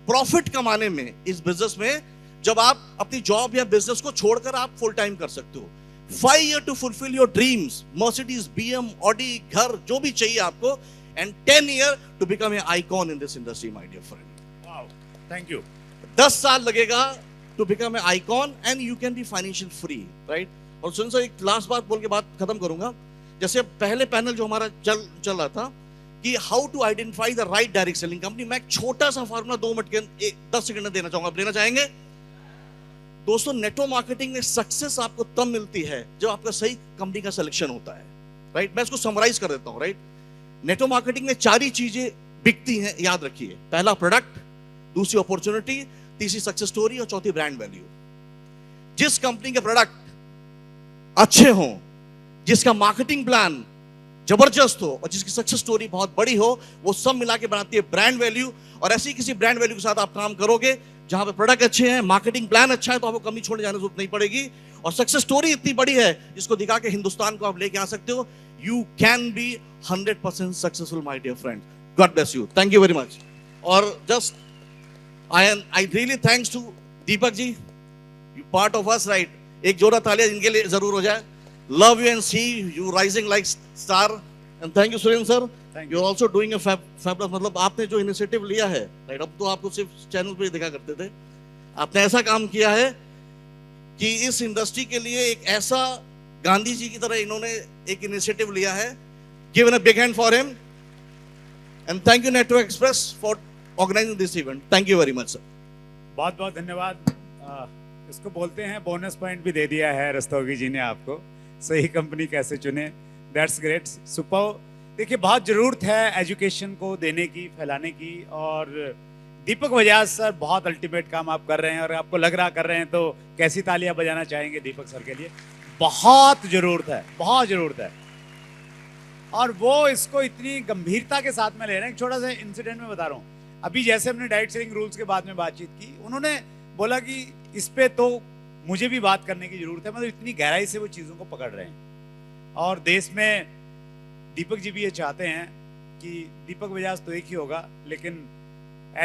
प्रॉफिट कमाने में इस बिजनेस में, जब आप अपनी जॉब या बिजनेस को छोड़कर आप फुल टाइम कर सकते हो. 5 year to fulfill your dreams, Mercedes, BM, Audi, घर जो भी चाहिए आपको, and 10 year to become an icon in this industry, my dear friend. Wow, thank you. 10 साल लगेगा to become an icon and you can be financial free, right? और सुन sir, एक last बात बोल के बात खत्म करूंगा. जैसे पहले पैनल जो हमारा चल रहा था कि how to identify the right direct selling company, मैं एक छोटा सा फॉर्मूला 2 मिनट के 10 सेकंड में देना चाहूंगा. आप लेना चाहेंगे? दोस्तों, नेटवर्क मार्केटिंग में सक्सेस आपको तब मिलती है जब आपका सही कंपनी का सिलेक्शन होता है, राइट. मैं इसको समराइज कर देता हूं, राइट. नेटवर्क मार्केटिंग में 4 ही चीजें बिकती हैं, याद रखिए. पहला प्रोडक्ट, दूसरी अपॉर्चुनिटी, तीसरी सक्सेस स्टोरी और चौथी ब्रांड वैल्यू. जिस कंपनी के प्रोडक्ट अच्छे हों, जिसका मार्केटिंग प्लान जबरदस्त हो और जिसकी सक्सेस स्टोरी बहुत बड़ी हो, वो सब मिला के बनाती है ब्रांड वैल्यू. और ऐसी किसी ब्रांड वैल्यू के साथ आप काम करोगे जहां पे प्रोडक्ट अच्छे हैं, मार्केटिंग प्लान अच्छा है, तो आपको कमी छोड़ने जाने की जरूरत नहीं पड़ेगी. और सक्सेस स्टोरी इतनी बड़ी है जिसको दिखा के हिंदुस्तान को आप लेके आ सकते हो. You can be 100% successful, my dear friend. God bless you. Thank you very much. और just I really thanks to Deepak ji, you part of us, right. एक जोड़ा तालियां इनके लिए जरूर हो जाए. Love you and see you rising like star. And thank you Surendra sir, you are also doing a fabulous. मतलब आपने जो इनिशिएटिव लिया है, राइट, अब तो आपको सिर्फ चैनल पे दिखा करते थे, आपने ऐसा काम किया है कि इस इंडस्ट्री के लिए एक ऐसा गांधी जी की तरह इन्होंने एक इनिशिएटिव लिया है. Give a big hand for him and thank you network express for organising this event. Thank you very much sir. बहुत बहुत धन्यवाद. इसको बोलते हैं बोनस पॉइंट भी दे दिया है रस्तोगी जी ने आपको, सही कंपनी कैसे चुने. That's great, super. देखिए, बहुत ज़रूरत है एजुकेशन को देने की, फैलाने की, और दीपक बजाज सर बहुत अल्टीमेट काम आप कर रहे हैं, और आपको लग रहा कर रहे हैं तो कैसी तालियां बजाना चाहेंगे दीपक सर के लिए. बहुत ज़रूरत है, बहुत ज़रूरत है. और वो इसको इतनी गंभीरता के साथ में ले रहे हैं. एक छोटा सा इंसिडेंट में बता रहा हूँ. अभी जैसे हमने डायरेक्ट सेलिंग रूल्स के बाद में बातचीत की, उन्होंने बोला कि इस पे तो मुझे भी बात करने की ज़रूरत है. मतलब इतनी गहराई से वो चीज़ों को पकड़ रहे हैं. और देश में दीपक जी भी ये चाहते हैं कि दीपक बजाज तो एक ही होगा, लेकिन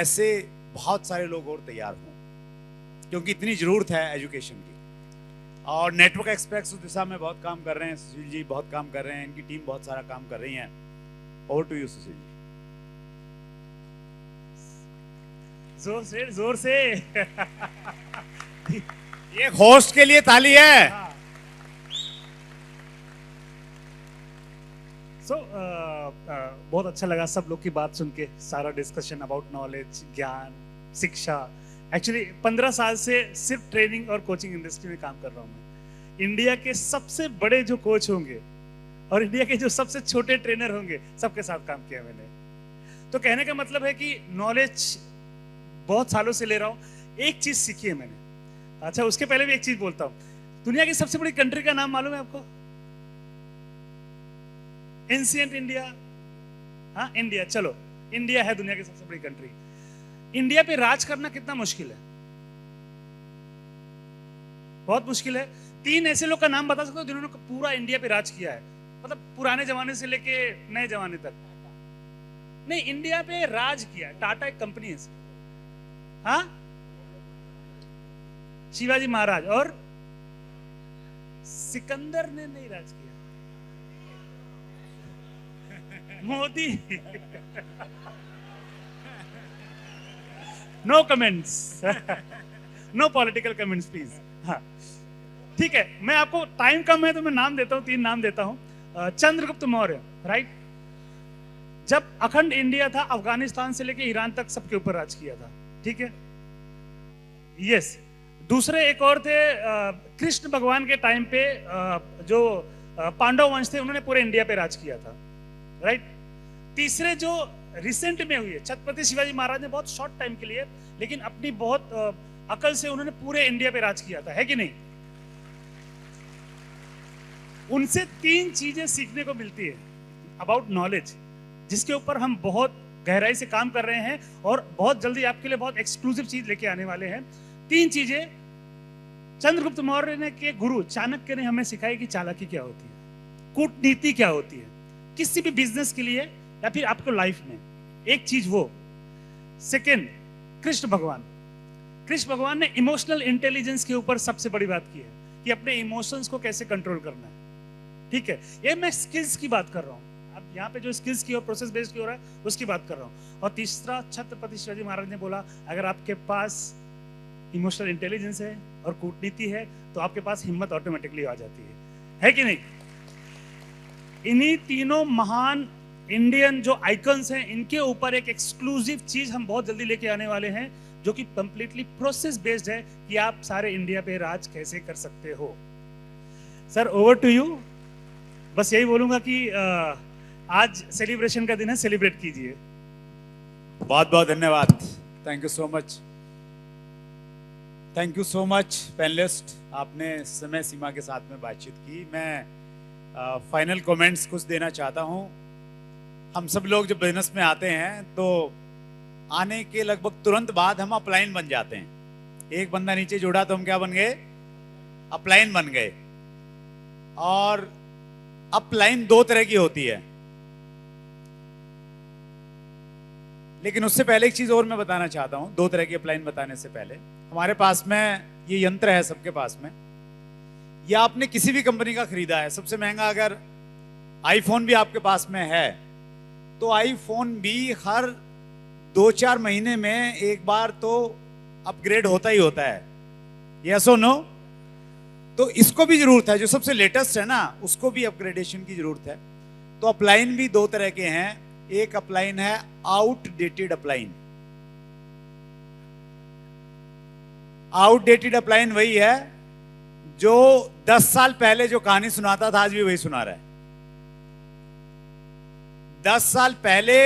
ऐसे बहुत सारे लोग और तैयार हों, क्योंकि इतनी ज़रूरत है एजुकेशन की. और नेटवर्क एक्सप्रेस उस दिशा में बहुत काम कर रहे हैं. सुशील जी बहुत काम कर रहे हैं, इनकी टीम बहुत सारा काम कर रही है. ओवर टू यू सुशील जी. जोर से ये होस्ट के लिए ताली है. बहुत अच्छा लगा सब लोग की बात सुन के, सारा डिस्कशन अबाउट नॉलेज, ज्ञान, शिक्षा। एक्चुअली 15 साल से सिर्फ ट्रेनिंग और कोचिंग इंडस्ट्री में काम कर रहा हूँ मैं। इंडिया के सबसे बड़े जो कोच होंगे और इंडिया के जो सबसे छोटे ट्रेनर होंगे, सबके साथ काम किया मैंने। तो कहने का मतलब है कि नॉलेज बहुत सालों से ले रहा हूँ। एक चीज सीखी है मैंने। अच्छा, उसके पहले भी एक चीज बोलता हूँ। दुनिया की सबसे बड़ी कंट्री का नाम मालूम है आपको? Ancient India. हाँ, इंडिया। चलो, इंडिया है दुनिया की सबसे बड़ी कंट्री। इंडिया पे राज करना कितना मुश्किल है? बहुत मुश्किल है। 3 ऐसे लोग का नाम बता सकते हो जिन्होंने पूरा इंडिया पे राज किया है, मतलब पुराने जमाने से लेके नए जमाने तक। नहीं, इंडिया पे राज किया है। टाटा एक कंपनी है। हाँ, शिवाजी महाराज। और सिकंदर ने नहीं राज किया। Modi. No comments, no political comments please. हाँ, ठीक है। मैं आपको, टाइम कम है तो मैं नाम देता हूं, 3 नाम देता हूं। चंद्रगुप्त मौर्य, राइट? जब अखंड इंडिया था, अफगानिस्तान से लेके ईरान तक सबके ऊपर राज किया था, ठीक है? यस। दूसरे एक और थे, कृष्ण भगवान के टाइम पे जो पांडव वंश थे, उन्होंने पूरे इंडिया पे राज किया था, राइट? तीसरे जो रिसेंट में हुई है, छत्रपति शिवाजी महाराज ने बहुत शॉर्ट टाइम के लिए, लेकिन अपनी बहुत अकल से उन्होंने पूरे इंडिया पे राज किया था, है कि नहीं? उनसे 3 चीजें सीखने को मिलती है अबाउट नॉलेज, जिसके ऊपर हम बहुत गहराई से काम कर रहे हैं और बहुत जल्दी आपके लिए बहुत एक्सक्लूसिव चीज लेके आने वाले हैं। 3 चीजें चंद्रगुप्त मौर्य ने के गुरु चाणक्य ने हमें सिखाई कि चालाकी क्या होती है, कूटनीति क्या होती है, किसी भी बिजनेस के लिए या फिर आपको लाइफ में। एक चीज वो। सेकेंड, कृष्ण भगवान ने इमोशनल इंटेलिजेंस के ऊपर सबसे बड़ी बात की है कि अपने इमोशंस को कैसे कंट्रोल करना है, ठीक है? ये मैं स्किल्स की बात कर रहा हूँ। अब यहाँ पे जो स्किल्स की और प्रोसेस बेस्ड की हो रहा है उसकी बात कर रहा हूँ। और तीसरा, छत्रपति शिवाजी महाराज ने बोला, अगर आपके पास इमोशनल इंटेलिजेंस है और कूटनीति है तो आपके पास हिम्मत ऑटोमेटिकली आ जाती है कि नहीं? इन्हीं तीनों महान इंडियन जो आइकन्स हैं, इनके ऊपर एक एक्सक्लूसिव चीज हम बहुत जल्दी लेके आने वाले हैं, जो कि कंप्लीटली प्रोसेस बेस्ड है कि आप सारे इंडिया पे राज कैसे कर सकते हो। Sir, over to you. बस यही बोलूंगा कि आज सेलिब्रेशन का दिन है, सेलिब्रेट कीजिए। बहुत बहुत धन्यवाद। Thank you so much. Thank you so much panelist, आपने समय सीमा के साथ में बातचीत की। मैं फाइनल कमेंट्स कुछ देना चाहता हूं। हम सब लोग जब बिजनेस में आते हैं तो आने के लगभग तुरंत बाद हम अपलाइन बन जाते हैं। एक बंदा नीचे जुड़ा तो हम क्या बन गए? अपलाइन बन गए। और अपलाइन 2 तरह की होती है। लेकिन उससे पहले एक चीज और मैं बताना चाहता हूं। 2 तरह की अपलाइन बताने से पहले, हमारे पास में ये यंत्र है, सबके पास में, या आपने किसी भी कंपनी का खरीदा है, सबसे महंगा अगर आईफोन भी आपके पास में है तो आईफोन भी हर 2-4 महीने में एक बार तो अपग्रेड होता ही होता है। यस और नो? तो इसको भी जरूरत है, जो सबसे लेटेस्ट है ना, उसको भी अपग्रेडेशन की जरूरत है। तो अपलाइन भी 2 तरह के हैं। एक अपलाइन है आउटडेटेड अपलाइन। आउटडेटेड अपलाइन वही है जो 10 साल पहले जो कहानी सुनाता था आज भी वही सुना रहा है। 10 साल पहले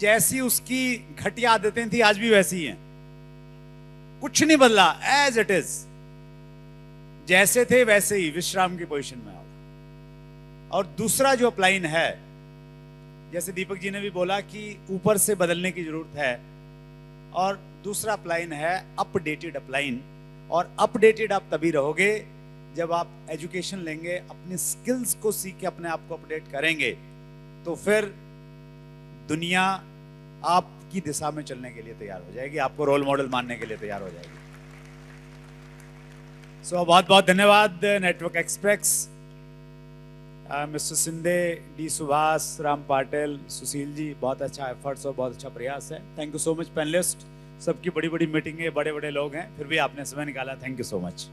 जैसी उसकी घटिया आदतें थी आज भी वैसी ही हैं, कुछ नहीं बदला, एज इट इज, जैसे थे वैसे ही विश्राम की पोजीशन में आओ। और दूसरा जो अपलाइन है, जैसे दीपक जी ने भी बोला कि ऊपर से बदलने की जरूरत है, और दूसरा अपलाइन है अपडेटेड अपलाइन। और अपडेटेड आप तभी रहोगे जब आप एजुकेशन लेंगे, अपने स्किल्स को सीख के अपने आप को अपडेट करेंगे, तो फिर दुनिया आपकी दिशा में चलने के लिए तैयार हो जाएगी, आपको रोल मॉडल मानने के लिए तैयार हो जाएगी। सो बहुत बहुत धन्यवाद Network Express, mister Shinde, D Subhash, Ram Patil, Sushil ji, बहुत अच्छा एफर्ट्स और बहुत अच्छा प्रयास है। Thank you so much panelist. सबकी बड़ी बड़ी मीटिंग है, बड़े बड़े लोग हैं, फिर भी आपने समय निकाला, थैंक यू सो मच।